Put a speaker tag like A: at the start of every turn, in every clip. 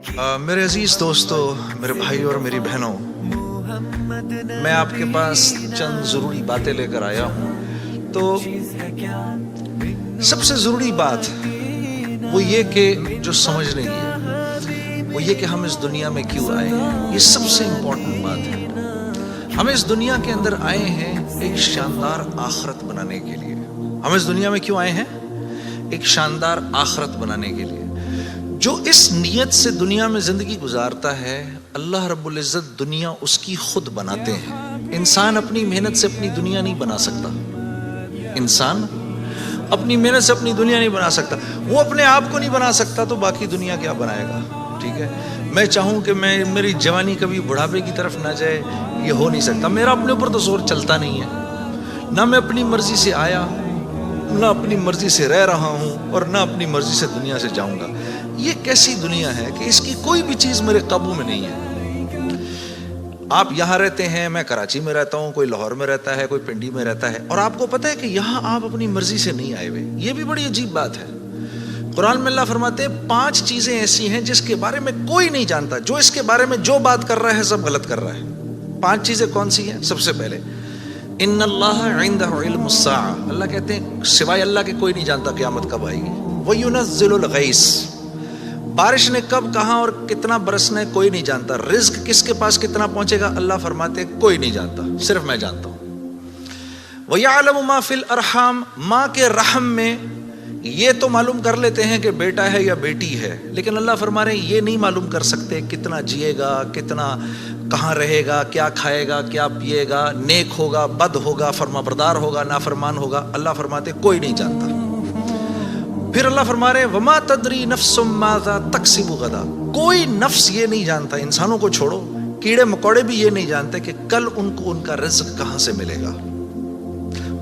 A: میرے عزیز دوستو، میرے بھائی اور میری بہنوں، میں آپ کے پاس چند ضروری باتیں لے کر آیا ہوں۔ تو سب سے ضروری بات وہ یہ کہ جو سمجھنے کی ہے وہ یہ کہ ہم اس دنیا میں کیوں آئے ہیں۔ یہ سب سے امپورٹنٹ بات ہے۔ ہم اس دنیا کے اندر آئے ہیں ایک شاندار آخرت بنانے کے لیے۔ ہم اس دنیا میں کیوں آئے ہیں؟ ایک شاندار آخرت بنانے کے لیے۔ جو اس نیت سے دنیا میں زندگی گزارتا ہے، اللہ رب العزت دنیا اس کی خود بناتے ہیں۔ انسان اپنی محنت سے اپنی دنیا نہیں بنا سکتا۔ انسان اپنی محنت سے اپنی دنیا نہیں بنا سکتا۔ وہ اپنے آپ کو نہیں بنا سکتا تو باقی دنیا کیا بنائے گا؟ ٹھیک ہے، میں چاہوں کہ میری جوانی کبھی بڑھاپے کی طرف نہ جائے، یہ ہو نہیں سکتا۔ میرا اپنے اوپر تو زور چلتا نہیں ہے۔ نہ میں اپنی مرضی سے آیا، نہ اپنی مرضی سے رہ رہا ہوں، اور نہ اپنی مرضی سے دنیا سے جاؤں گا۔ یہ کیسی دنیا ہے کہ اس کی کوئی بھی چیز میرے قابو میں نہیں ہے۔ آپ یہاں رہتے ہیں، میں کراچی میں رہتا ہوں، کوئی لاہور میں رہتا ہے، کوئی پنڈی میں رہتا ہے، اور آپ کو پتہ ہے کہ یہاں آپ اپنی مرضی سے نہیں آئے ہوئے۔ یہ بھی بڑی عجیب بات ہے۔ قرآن میں اللہ فرماتے ہیں 5 چیزیں ایسی ہیں جس کے بارے میں کوئی نہیں جانتا۔ جو اس کے بارے میں جو بات کر رہا ہے سب غلط کر رہا ہے۔ 5 چیزیں کون سی ہیں؟ سب سے پہلے ان اللہ عندہ علم الساعہ، اللہ کہتے ہیں سوائے اللہ کے کوئی نہیں جانتا قیامت کب آئے گی۔ وَيُنَزِّلُ الْغَيْثَ، بارش نے کب، کہاں اور کتنا برسنا ہے کوئی نہیں جانتا۔ رزق کس کے پاس کتنا پہنچے گا اللہ فرماتے ہیں کوئی نہیں جانتا، صرف میں جانتا ہوں۔ وَيَعْلَمُ مَا فِي الْأَرْحَامِ، ماں کے رحم میں یہ تو معلوم کر لیتے ہیں کہ بیٹا ہے یا بیٹی ہے، لیکن اللہ فرما رہے ہیں یہ نہیں معلوم کر سکتے کتنا جیے گا، کتنا کہاں رہے گا، کیا کھائے گا، کیا پیے گا، نیک ہوگا، بد ہوگا، فرما بردار ہوگا، نافرمان ہوگا۔ اللہ فرماتے کوئی نہیں جانتا۔ پھر اللہ فرما رہے ہیں وما تدری نفس ماذا تکسب غدا، کوئی نفس یہ نہیں جانتا، انسانوں کو چھوڑو، کیڑے مکوڑے بھی یہ نہیں جانتے کہ کل ان کو ان کا رزق کہاں سے ملے گا۔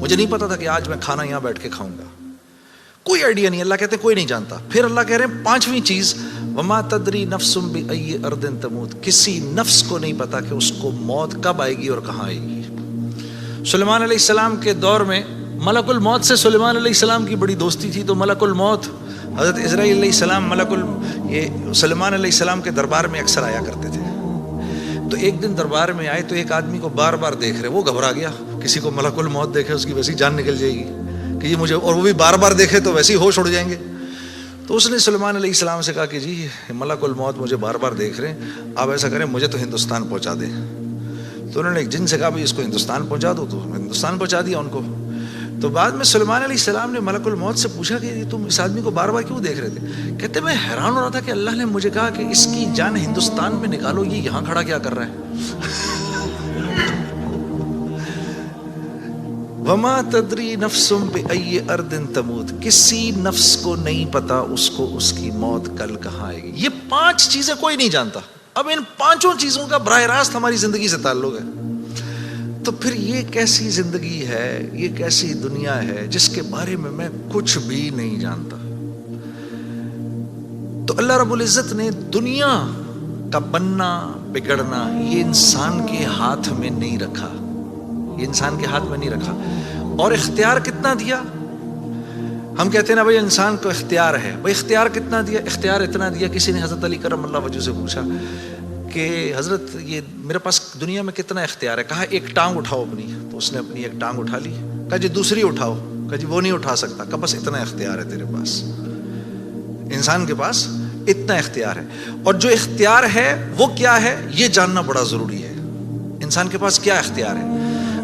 A: مجھے نہیں پتا تھا کہ آج میں کھانا یہاں بیٹھ کے کھاؤں گا، کوئی آئیڈیا نہیں۔ اللہ کہتے ہیں کوئی نہیں جانتا۔ پھر اللہ کہہ رہے ہیں 5ویں چیز وما تدری نفس بأی ارض تموت، کسی نفس کو نہیں پتا کہ اس کو موت کب آئے گی اور کہاں آئے گی۔ سلیمان علیہ السلام کے دور میں ملک الموت سے سلیمان علیہ السلام کی بڑی دوستی تھی، تو ملک الموت حضرت اسرائیل علیہ السلام یہ سلیمان علیہ السلام کے دربار میں اکثر آیا کرتے تھے۔ تو ایک دن دربار میں آئے تو ایک آدمی کو بار بار دیکھ رہے، وہ گھبرا گیا۔ کسی کو ملک الموت دیکھے اس کی ویسی جان نکل جائے گی کہ یہ مجھے، اور وہ بھی بار بار دیکھے تو ویسے ہی ہوش اڑ جائیں گے۔ تو اس نے سلیمان علیہ السلام سے کہا کہ جی ملک الموت مجھے بار بار دیکھ رہے ہیں، آپ ایسا کریں مجھے تو ہندوستان پہنچا دیں۔ تو انہوں نے ایک جن سے کہا بھائی اس کو ہندوستان پہنچا دو، تو ہندوستان پہنچا دیا ان کو۔ تو بعد میں سلیمان علیہ السلام نے ملک الموت سے پوچھا کہ تم اس آدمی کو بار بار کیوں دیکھ رہے تھے؟ کہتے میں حیران ہو رہا تھا کہ اللہ نے مجھے کہا کہ اس کی جان ہندوستان میں نکالو، یہ یہاں کھڑا کیا کر رہا ہے؟ وما تدری نفس بأی ارض تموت، کسی نفس کو نہیں پتا اس کو اس کی موت کل کہاں آئے گی۔ یہ 5 چیزیں کوئی نہیں جانتا۔ اب ان 5 چیزوں کا براہ راست ہماری زندگی سے تعلق ہے۔ تو پھر یہ کیسی زندگی ہے، یہ کیسی دنیا ہے جس کے بارے میں کچھ بھی نہیں جانتا۔ تو اللہ رب العزت نے دنیا کا بننا بگڑنا یہ انسان کے ہاتھ میں نہیں رکھا، یہ انسان کے ہاتھ میں نہیں رکھا۔ اور اختیار کتنا دیا؟ ہم کہتے ہیں نا بھائی انسان کو اختیار ہے، بھائی اختیار کتنا دیا؟ اختیار اتنا دیا، کسی نے حضرت علی کرم اللہ وجہ سے پوچھا کہ حضرت یہ میرے پاس دنیا میں کتنا اختیار ہے؟ کہا ایک ٹانگ اٹھاؤ اپنی، تو اس نے اپنی ایک ٹانگ اٹھا لی۔ کہا جی دوسری اٹھاؤ، کہا جی وہ نہیں اٹھا سکتا۔ کہا بس اتنا اختیار ہے تیرے پاس، انسان کے پاس اتنا اختیار ہے۔ اور جو اختیار ہے وہ کیا ہے یہ جاننا بڑا ضروری ہے۔ انسان کے پاس کیا اختیار ہے؟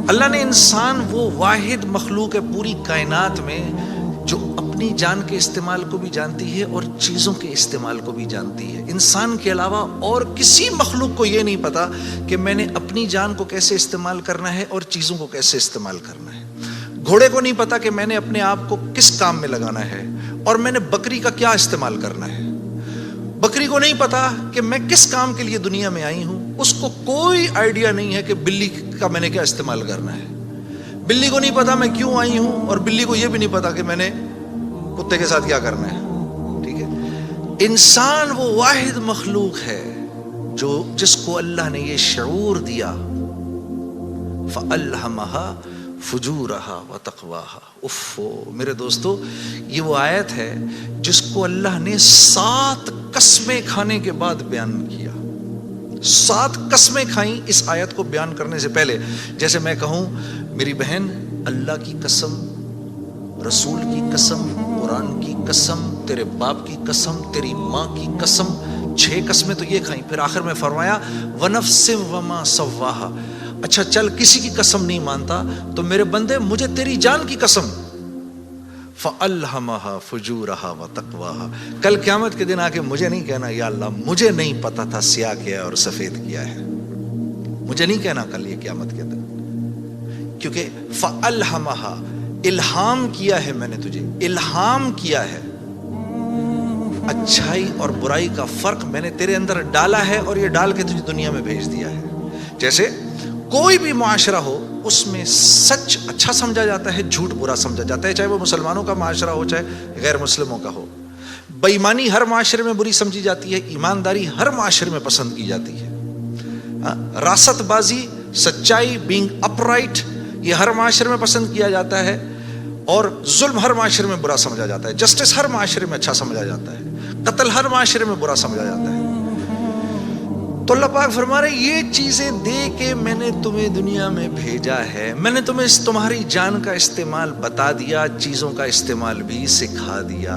A: اللہ نے انسان وہ واحد مخلوق ہے پوری کائنات میں جو اپنی جان کے استعمال کو بھی جانتی ہے اور چیزوں کے استعمال کو بھی جانتی ہے۔ انسان کے علاوہ اور کسی مخلوق کو یہ نہیں پتا کہ میں نے اپنی جان کو کیسے استعمال کرنا ہے اور چیزوں کو کیسے استعمال کرنا ہے۔ گھوڑے کو نہیں پتا کہ میں نے اپنے آپ کو کس کام میں لگانا ہے اور میں نے بکری کا کیا استعمال کرنا ہے۔ بکری کو نہیں پتا کہ میں کس کام کے لیے دنیا میں آئی ہوں، اس کو کوئی آئیڈیا نہیں ہے کہ بلی کا میں نے کیا استعمال کرنا ہے۔ بلی کو نہیں پتا میں کیوں آئی ہوں، اور بلی کو یہ بھی نہیں پتا کہ میں نے کتے کے ساتھ کیا کرنا ہے۔ ٹھیک ہے، انسان وہ واحد مخلوق ہے جس کو اللہ نے یہ شعور دیا، فَأَلْهَمَهَا فجورہا وتقواہا. میرے دوستو، یہ وہ آیت ہے جس کو اللہ نے 7 قسمیں کھانے کے بعد بیان کیا. 7 قسمیں کھائیں اس آیت کو بیان کرنے سے پہلے. جیسے میں کہوں میری بہن، اللہ کی قسم، رسول کی قسم، قرآن کی قسم، تیرے باپ کی قسم، تیری ماں کی قسم، 6 قسمیں تو یہ کھائیں. پھر آخر میں فرمایا وَنَفْسٍ وَمَا سَوَّاهَا. اچھا چل کسی کی قسم نہیں مانتا تو میرے بندے مجھے تیری جان کی قسم. فَأَلْهَمَهَا فُجُورَهَا وَتَقْوَاهَا. کل قیامت کے دن آ کے مجھے نہیں کہنا یا اللہ مجھے نہیں پتا تھا سیاہ کیا ہے اور سفید کیا ہے. مجھے نہیں کہنا کل یہ قیامت کے دن، کیونکہ فَأَلْهَمَهَا الہام کیا ہے، میں نے تجھے الہام کیا ہے. اچھائی اور برائی کا فرق میں نے تیرے اندر ڈالا ہے اور یہ ڈال کے تجھے دنیا میں بھیج دیا ہے. جیسے کوئی بھی معاشرہ ہو اس میں سچ اچھا سمجھا جاتا ہے، جھوٹ برا سمجھا جاتا ہے، چاہے وہ مسلمانوں کا معاشرہ ہو چاہے غیر مسلموں کا ہو. بے ایمانی ہر معاشرے میں بری سمجھی جاتی ہے، ایمانداری ہر معاشرے میں پسند کی جاتی ہے. راست بازی، سچائی، بینگ اپرائٹ، یہ ہر معاشرے میں پسند کیا جاتا ہے. اور ظلم ہر معاشرے میں برا سمجھا جاتا ہے. جسٹس ہر معاشرے میں اچھا سمجھا جاتا ہے. قتل ہر معاشرے میں برا سمجھا جاتا ہے. تو اللہ پاک فرما رہے یہ چیزیں دے کے میں نے تمہیں دنیا میں بھیجا ہے، میں نے تمہیں تمہاری جان کا استعمال بتا دیا، چیزوں کا استعمال بھی سکھا دیا.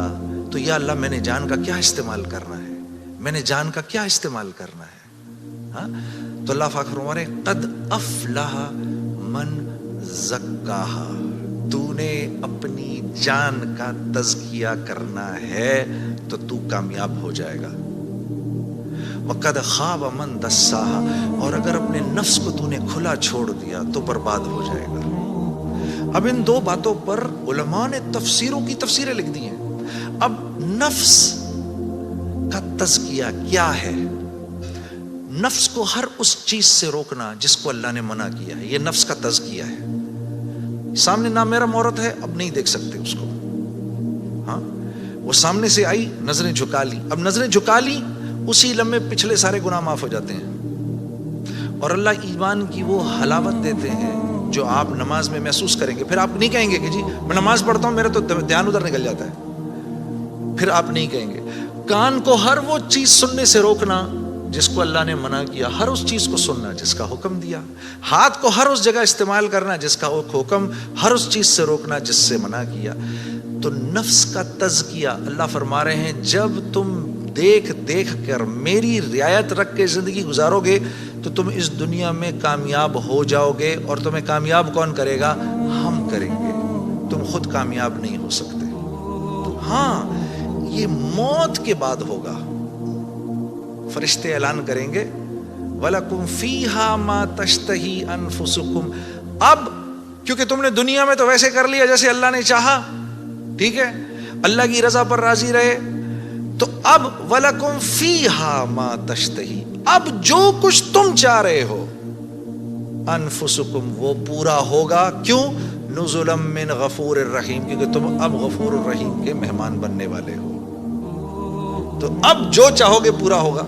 A: تو یا اللہ میں نے جان کا کیا استعمال کرنا ہے، میں نے جان کا کیا استعمال کرنا ہے. ہاں تو اللہ پاک فرما رہے قد افلح من زکاہا. تو نے اپنی جان کا تزکیہ کرنا ہے تو تو کامیاب ہو جائے گا. وَقَدْ خَابَ مَنْ دَسَّاهَا. اور اگر اپنے نفس کو تو نے کھلا چھوڑ دیا تو برباد ہو جائے گا. اب ان 2 باتوں پر علماء نے تفسیروں کی تفسیریں لکھ دی ہیں. اب نفس کا تزکیہ کیا ہے؟ نفس کو ہر اس چیز سے روکنا جس کو اللہ نے منع کیا ہے، یہ نفس کا تزکیہ ہے. سامنے نامحرم عورت ہے، اب نہیں دیکھ سکتے اس کو. ہاں وہ سامنے سے آئی، نظریں جھکا لی. اب نظریں جھکا لی، اسی لمحے پچھلے سارے گناہ معاف ہو جاتے ہیں. اور اللہ ایمان کی وہ حلاوت دیتے ہیں جو آپ نماز میں محسوس کریں گے. پھر آپ نہیں کہیں گے کہ جی میں نماز پڑھتا ہوں میرا تو دھیان ادھر نکل جاتا ہے. پھر آپ نہیں کہیں گے. کان کو ہر وہ چیز سننے سے روکنا جس کو اللہ نے منع کیا، ہر اس چیز کو سننا جس کا حکم دیا. ہاتھ کو ہر اس جگہ استعمال کرنا جس کا حکم، ہر اس چیز سے روکنا جس سے منع کیا. تو نفس کا تزکیہ اللہ فرما رہے ہیں جب تم دیکھ دیکھ کر میری رعایت رکھ کے زندگی گزارو گے تو تم اس دنیا میں کامیاب ہو جاؤ گے. اور تمہیں کامیاب کون کرے گا؟ ہم کریں گے. تم خود کامیاب نہیں ہو سکتے. ہاں یہ موت کے بعد ہوگا. فرشتے اعلان کریں گے وَلَكُمْ فِيهَا مَا تَشْتَهِي أَنفُسُكُمْ. اب کیونکہ تم نے دنیا میں تو ویسے کر لیا جیسے اللہ نے چاہا، ٹھیک ہے، اللہ کی رضا پر راضی رہے، تو اب وَلَكُمْ فِيهَا مَا تَشْتَهِي. اب جو کچھ تم چاہ رہے ہو انفسکم وہ پورا ہوگا. کیوں؟ نزلا من غفور الرحیم، کیونکہ تم اب غفور الرحیم کے مہمان بننے والے ہو. تو اب جو چاہو گے پورا ہوگا.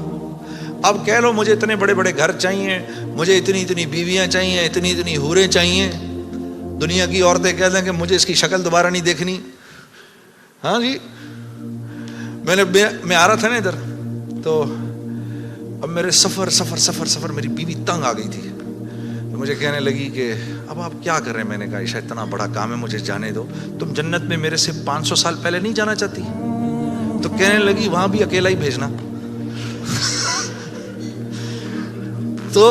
A: اب کہہ لو مجھے اتنے بڑے بڑے گھر چاہیے، مجھے اتنی اتنی بیویاں چاہیے، اتنی اتنی حوریں چاہیے. دنیا کی عورتیں کہہ دیں کہ مجھے اس کی شکل دوبارہ نہیں دیکھنی. ہاں جی میں آ رہا تھا نا ادھر، تو اب میرے سفر میری بیوی تنگ آ گئی تھی. تو مجھے کہنے لگی کہ اب آپ کیا کر رہے ہیں؟ میں نے کہا عائشہ اتنا بڑا کام ہے مجھے جانے دو. تم جنت میں میرے سے 500 سال پہلے نہیں جانا چاہتی؟ تو کہنے لگی وہاں بھی اکیلا ہی بھیجنا. تو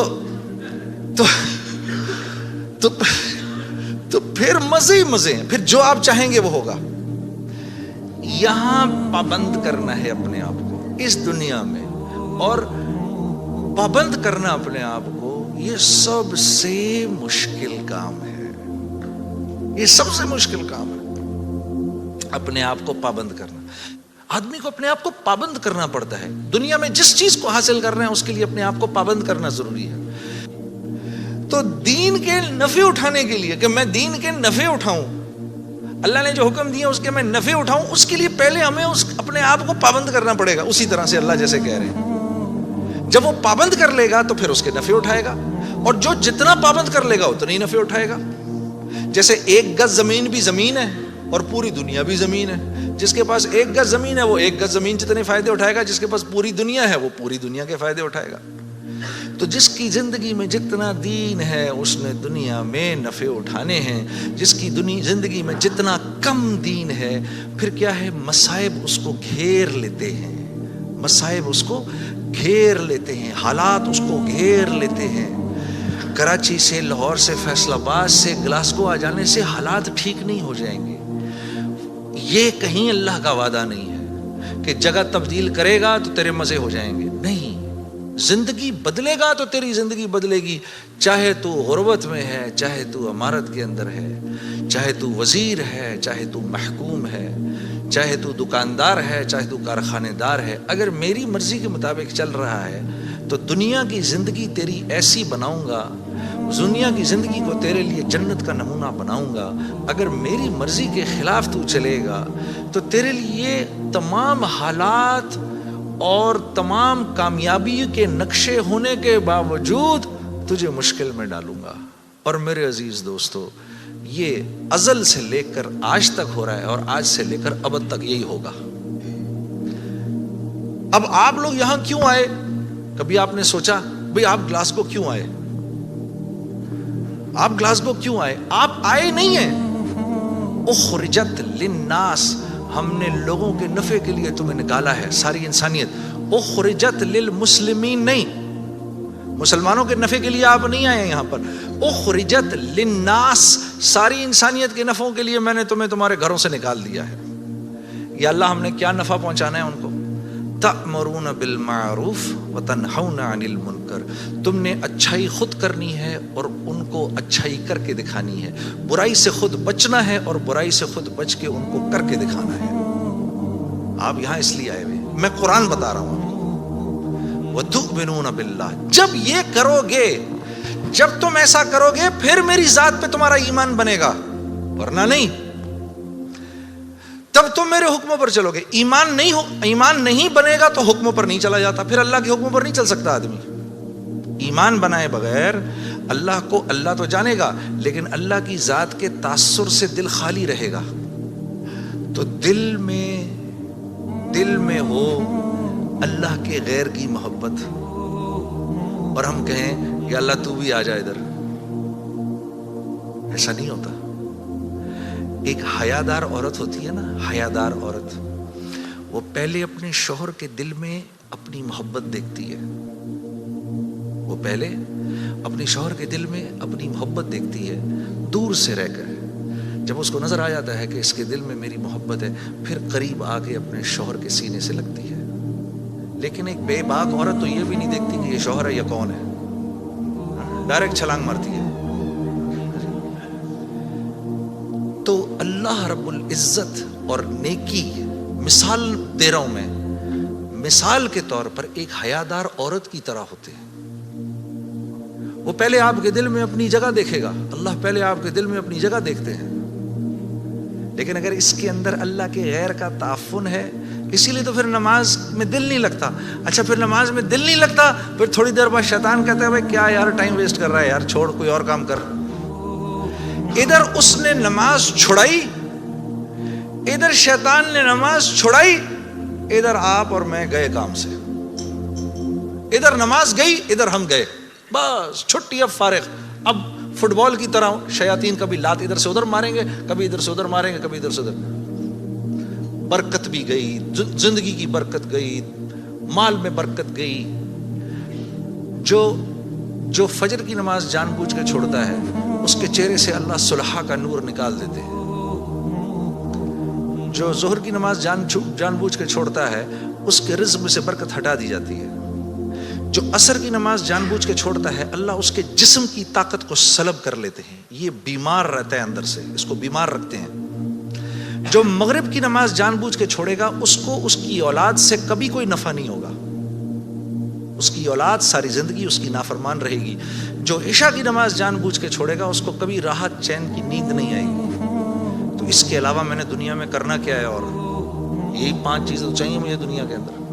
A: پھر مزے ہی مزے ہیں. پھر جو آپ چاہیں گے وہ ہوگا. یہاں پابند کرنا ہے اپنے آپ کو اس دنیا میں، اور پابند کرنا اپنے آپ کو یہ سب سے مشکل کام ہے. یہ سب سے مشکل کام ہے، اپنے آپ کو پابند کرنا. آدمی کو اپنے آپ کو پابند کرنا پڑتا ہے. دنیا میں جس چیز کو حاصل کر رہے ہیں اس کے لیے اپنے آپ کو پابند کرنا ضروری ہے. تو دین کے نفع اٹھانے کے لیے کہ میں دین کے نفع اٹھاؤں، اللہ نے جو حکم دیا اس کے میں نفع اٹھاؤں، اس کے لیے پہلے ہمیں اپنے آپ کو پابند کرنا پڑے گا. اسی طرح سے اللہ جیسے کہہ رہے ہیں جب وہ پابند کر لے گا تو پھر اس کے نفع اٹھائے گا، اور جو جتنا پابند کر لے گا اتنا ہی نفع اٹھائے گا. جیسے ایک گز زمین بھی زمین ہے اور پوری دنیا بھی زمین ہے. جس کے پاس ایک گز زمین ہے وہ ایک گز زمین جتنے فائدے اٹھائے گا, جس کے پاس پوری دنیا ہے وہ پوری دنیا کے فائدے اٹھائے گا. تو جس کی زندگی میں جتنا دین ہے اس نے دنیا میں نفع اٹھانے ہیں. جس کی زندگی میں جتنا کم دین ہے, پھر کیا ہے, مصائب اس کو گھیر لیتے ہیں, مصائب اس کو گھیر لیتے ہیں, حالات اس کو گھیر لیتے ہیں. کراچی سے, لاہور سے, فیصل آباد سے گلاسگو آ جانے سے حالات ٹھیک نہیں ہو جائیں گے. یہ کہیں اللہ کا وعدہ نہیں ہے کہ جگہ تبدیل کرے گا تو تیرے مزے ہو جائیں گے. نہیں, زندگی بدلے گا تو تیری زندگی بدلے گی. چاہے تو غربت میں ہے, چاہے تو امارت کے اندر ہے, چاہے تو وزیر ہے, چاہے تو محکوم ہے, چاہے تو دکاندار ہے, چاہے تو کارخانے دار ہے, اگر میری مرضی کے مطابق چل رہا ہے تو دنیا کی زندگی تیری ایسی بناؤں گا, دنیا کی زندگی کو تیرے لیے جنت کا نمونہ بناؤں گا. اگر میری مرضی کے خلاف تو چلے گا تو تیرے لیے تمام حالات اور تمام کامیابی کے نقشے ہونے کے باوجود تجھے مشکل میں ڈالوں گا. اور میرے عزیز دوستو, یہ ازل سے لے کر آج تک ہو رہا ہے اور آج سے لے کر ابد تک یہی ہوگا. اب آپ لوگ یہاں کیوں آئے؟ کبھی آپ نے سوچا بھئی آپ گلاسگو کیوں آئے؟ آپ گلاسگو کیوں آئے؟ آپ آئے نہیں ہیں. اخرجت للناس, ہم نے لوگوں کے نفع کے لیے تمہیں نکالا ہے, ساری انسانیت. اخرجت للمسلمین نہیں, مسلمانوں کے نفع کے لیے آپ نہیں آئے یہاں پر. اخرجت للناس, ساری انسانیت کے نفعوں کے لیے میں نے تمہیں تمہارے گھروں سے نکال دیا ہے. یا اللہ ہم نے کیا نفع پہنچانا ہے ان کو؟ تأمرون بالمعروف وتنہون عن المنکر, تم نے اچھائی خود کرنی ہے اور ان کو اچھائی کر کے دکھانی ہے. برائی سے خود بچنا ہے اور برائی سے خود بچ کے ان کو کر کے دکھانا ہے. آپ یہاں اس لیے آئے ہوئے, میں قرآن بتا رہا ہوں. وتؤمنون باللہ, جب یہ کرو گے, جب تم ایسا کرو گے پھر میری ذات پہ تمہارا ایمان بنے گا, ورنہ نہیں. تب تم میرے حکموں پر چلو گے. ایمان نہیں بنے گا تو حکموں پر نہیں چلا جاتا, پھر اللہ کے حکموں پر نہیں چل سکتا آدمی. ایمان بنائے بغیر اللہ کو اللہ تو جانے گا, لیکن اللہ کی ذات کے تاثر سے دل خالی رہے گا. تو دل میں ہو اللہ کے غیر کی محبت, اور ہم کہیں یا اللہ تو بھی آ جا ادھر, ایسا نہیں ہوتا. ایک حیادار عورت ہوتی ہے نا, حیادار عورت, وہ پہلے اپنے شوہر کے دل میں اپنی محبت دیکھتی ہے. وہ پہلے اپنے شوہر کے دل میں اپنی محبت دیکھتی ہے دور سے رہ کر. جب اس کو نظر آ جاتا ہے کہ اس کے دل میں میری محبت ہے, پھر قریب آ کے اپنے شوہر کے سینے سے لگتی ہے. لیکن ایک بے باک عورت تو یہ بھی نہیں دیکھتی کہ یہ شوہر ہے یا کون ہے, ڈائریکٹ چھلانگ مارتی ہے. تو اللہ رب العزت اور نیکی, مثال دے رہا ہوں میں, مثال کے طور پر ایک حیادار عورت کی طرح ہوتے ہیں. وہ پہلے آپ کے دل میں اپنی جگہ دیکھے گا, اللہ پہلے آپ کے دل میں اپنی جگہ دیکھتے ہیں. لیکن اگر اس کے اندر اللہ کے غیر کا تعفن ہے, اسی لیے تو پھر نماز میں دل نہیں لگتا. اچھا پھر نماز میں دل نہیں لگتا, پھر تھوڑی دیر بعد شیطان کہتا ہے بھائی کیا یار ٹائم ویسٹ کر رہا ہے یار, چھوڑ کوئی اور کام کر. ادھر اس نے نماز چھڑائی, ادھر شیطان نے نماز چھڑائی, ادھر آپ اور میں گئے کام سے. ادھر نماز گئی, ادھر ہم گئے, بس چھٹی, اب فارغ. اب فٹ بال کی طرح شیاطین کبھی لات ادھر سے ادھر ماریں گے, کبھی ادھر سے ادھر ماریں گے, کبھی ادھر سے ادھر. برکت بھی گئی, زندگی کی برکت گئی, مال میں برکت گئی. جو فجر کی نماز جان بوجھ کے چھوڑتا ہے اس کے چہرے سے اللہ صلحہ کا نور نکال دیتے ہیں. جو ظہر کی نماز جان بوجھ کے چھوڑتا ہے اس کے رزق میں سے برکت ہٹا دی جاتی ہے. جو عصر کی نماز جان بوجھ کے چھوڑتا ہے اللہ اس کے جسم کی طاقت کو سلب کر لیتے ہیں. یہ بیمار رہتا ہے اندر سے, اس کو بیمار رکھتے ہیں. جو مغرب کی نماز جان بوجھ کے چھوڑے گا اس کو اس کی اولاد سے کبھی کوئی نفع نہیں ہوگا, اس کی اولاد ساری زندگی اس کی نافرمان رہے گی. جو عشاء کی نماز جان بوجھ کے چھوڑے گا اس کو کبھی راحت چین کی نیند نہیں آئے گی. تو اس کے علاوہ میں نے دنیا میں کرنا کیا ہے, اور یہی 5 چیزیں چاہیے مجھے دنیا کے اندر.